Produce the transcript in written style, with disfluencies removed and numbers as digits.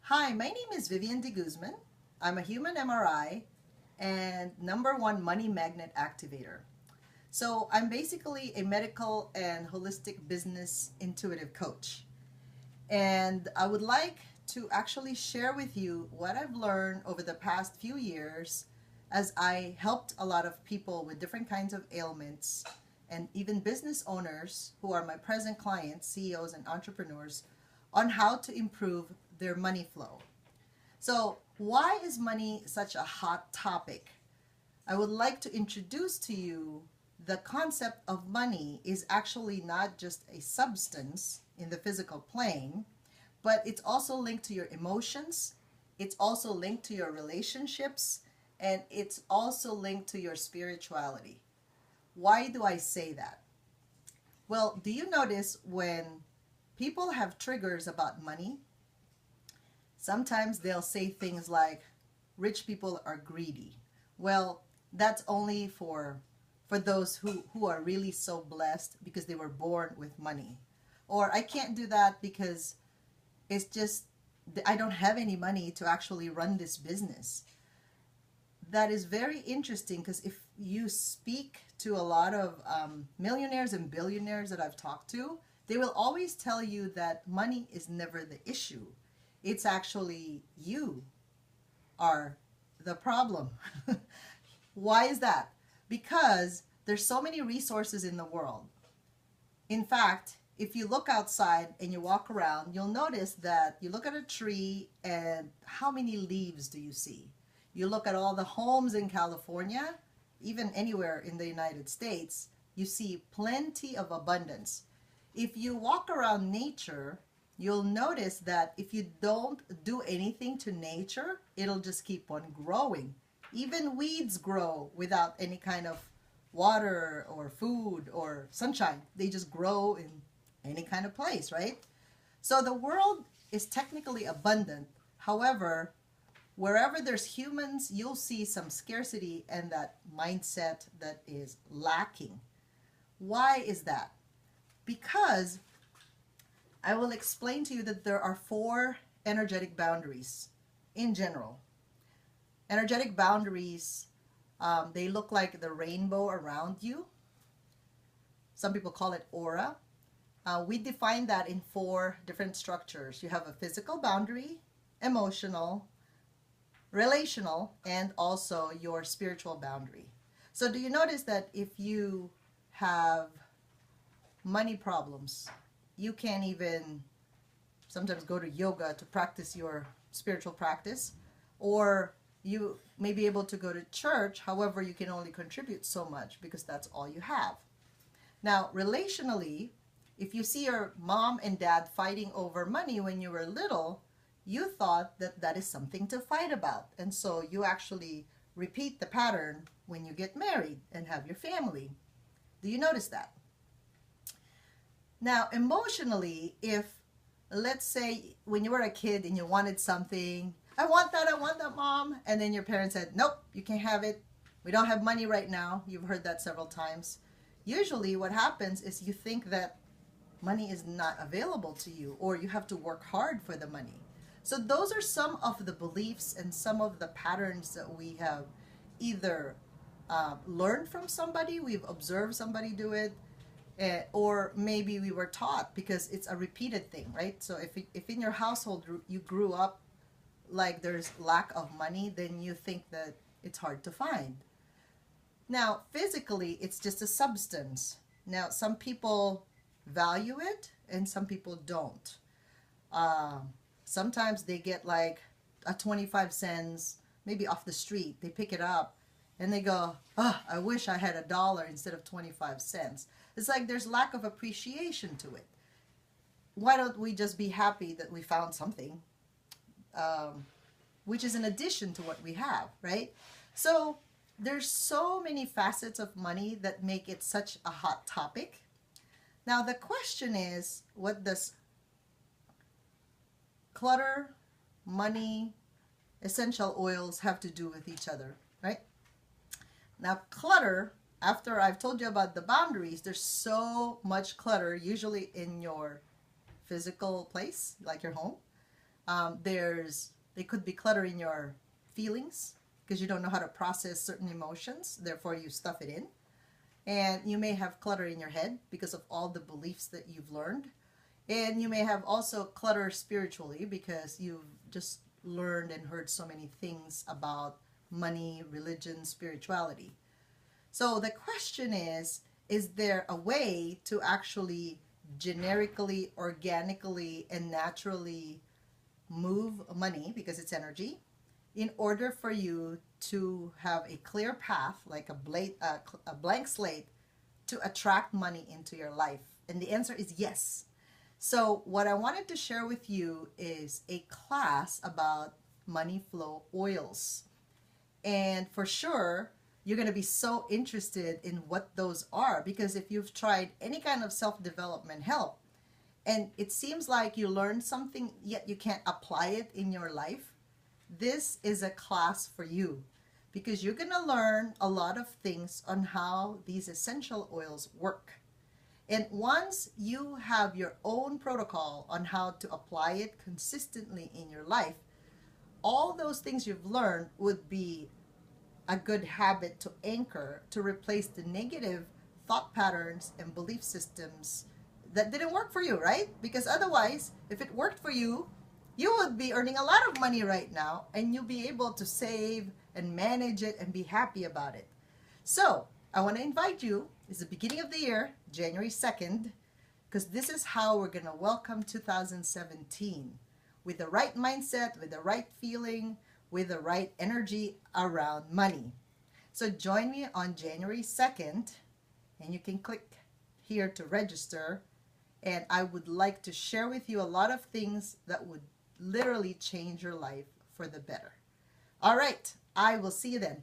Hi, my name is Vivian de Guzman. I'm a human MRI and #1 money magnet activator. So I'm basically a medical and holistic business intuitive coach. And I would like to actually share with you what I've learned over the past few years as I helped a lot of people with different kinds of ailments and even business owners who are my present clients, CEOs and entrepreneurs, on how to improve their money flow. So, why is money such a hot topic? I would like to introduce to you the concept of money is actually not just a substance in the physical plane, but it's also linked to your emotions, it's also linked to your relationships, and it's also linked to your spirituality. Why do I say that? Well, do you notice when people have triggers about money? Sometimes they'll say things like, rich people are greedy. Well, that's only for those who are really so blessed because they were born with money. Or I can't do that because it's just, I don't have any money to actually run this business. That is very interesting because if you speak to a lot of millionaires and billionaires that I've talked to, they will always tell you that money is never the issue. It's actually you are the problem. Why is that? Because there's so many resources in the world. In fact, if you look outside and you walk around, you'll notice that you look at a tree and how many leaves do you see? You look at all the homes in California, even anywhere in the United States, you see plenty of abundance. If you walk around nature, you'll notice that if you don't do anything to nature, it'll just keep on growing. Even weeds grow without any kind of water or food or sunshine. They just grow in any kind of place, right? So the world is technically abundant. However, wherever there's humans, you'll see some scarcity and that mindset that is lacking. Why is that? Because I will explain to you that there are 4 energetic boundaries in general. Energetic boundaries, they look like the rainbow around you. Some people call it aura. We define that in 4 different structures. You have a physical boundary, emotional, relational, and also your spiritual boundary. So do you notice that if you have money problems, you can't even sometimes go to yoga to practice your spiritual practice, or you may be able to go to church, however you can only contribute so much because that's all you have. Now, relationally, if you see your mom and dad fighting over money when you were little, you thought that that is something to fight about, and so you actually repeat the pattern when you get married and have your family. Do you notice that? Now, emotionally, if, let's say, when you were a kid and you wanted something, I want that, mom, and then your parents said, nope, you can't have it. We don't have money right now. You've heard that several times. Usually what happens is you think that money is not available to you, or you have to work hard for the money. So those are some of the beliefs and some of the patterns that we have either learned from somebody, we've observed somebody do it, or maybe we were taught because it's a repeated thing, right? So if in your household you grew up like there's lack of money, then you think that it's hard to find. Now, physically, it's just a substance. Now, some people value it and some people don't. Sometimes they get like a 25 cents, maybe off the street. They pick it up and they go, oh, I wish I had $1 instead of 25 cents. It's like there's lack of appreciation to it. Why don't we just be happy that we found something, which is an addition to what we have, right? So there's so many facets of money that make it such a hot topic. Now the question is, what does clutter, money, essential oils have to do with each other, right? Now clutter, after I've told you about the boundaries, there's so much clutter usually in your physical place, like your home. They could be clutter in your feelings because you don't know how to process certain emotions, therefore you stuff it in. And you may have clutter in your head because of all the beliefs that you've learned. And you may have also clutter spiritually because you've just learned and heard so many things about money, religion, spirituality. So the question is there a way to actually generically, organically, and naturally move money, because it's energy, in order for you to have a clear path, like a blank slate, to attract money into your life? And the answer is yes. So what I wanted to share with you is a class about money flow oils. And for sure, you're going to be so interested in what those are, because if you've tried any kind of self-development help and it seems like you learned something yet you can't apply it in your life, this is a class for you, because you're going to learn a lot of things on how these essential oils work. And once you have your own protocol on how to apply it consistently in your life, all those things you've learned would be a good habit to anchor to replace the negative thought patterns and belief systems that didn't work for you, right? Because otherwise, if it worked for you, you would be earning a lot of money right now and you'll be able to save and manage it and be happy about it. So I want to invite you, it's the beginning of the year, January 2nd, because this is how we're going to welcome 2017 with the right mindset, with the right feeling, with the right energy around money. So join me on January 2nd, and you can click here to register. And I would like to share with you a lot of things that would literally change your life for the better. All right, I will see you then.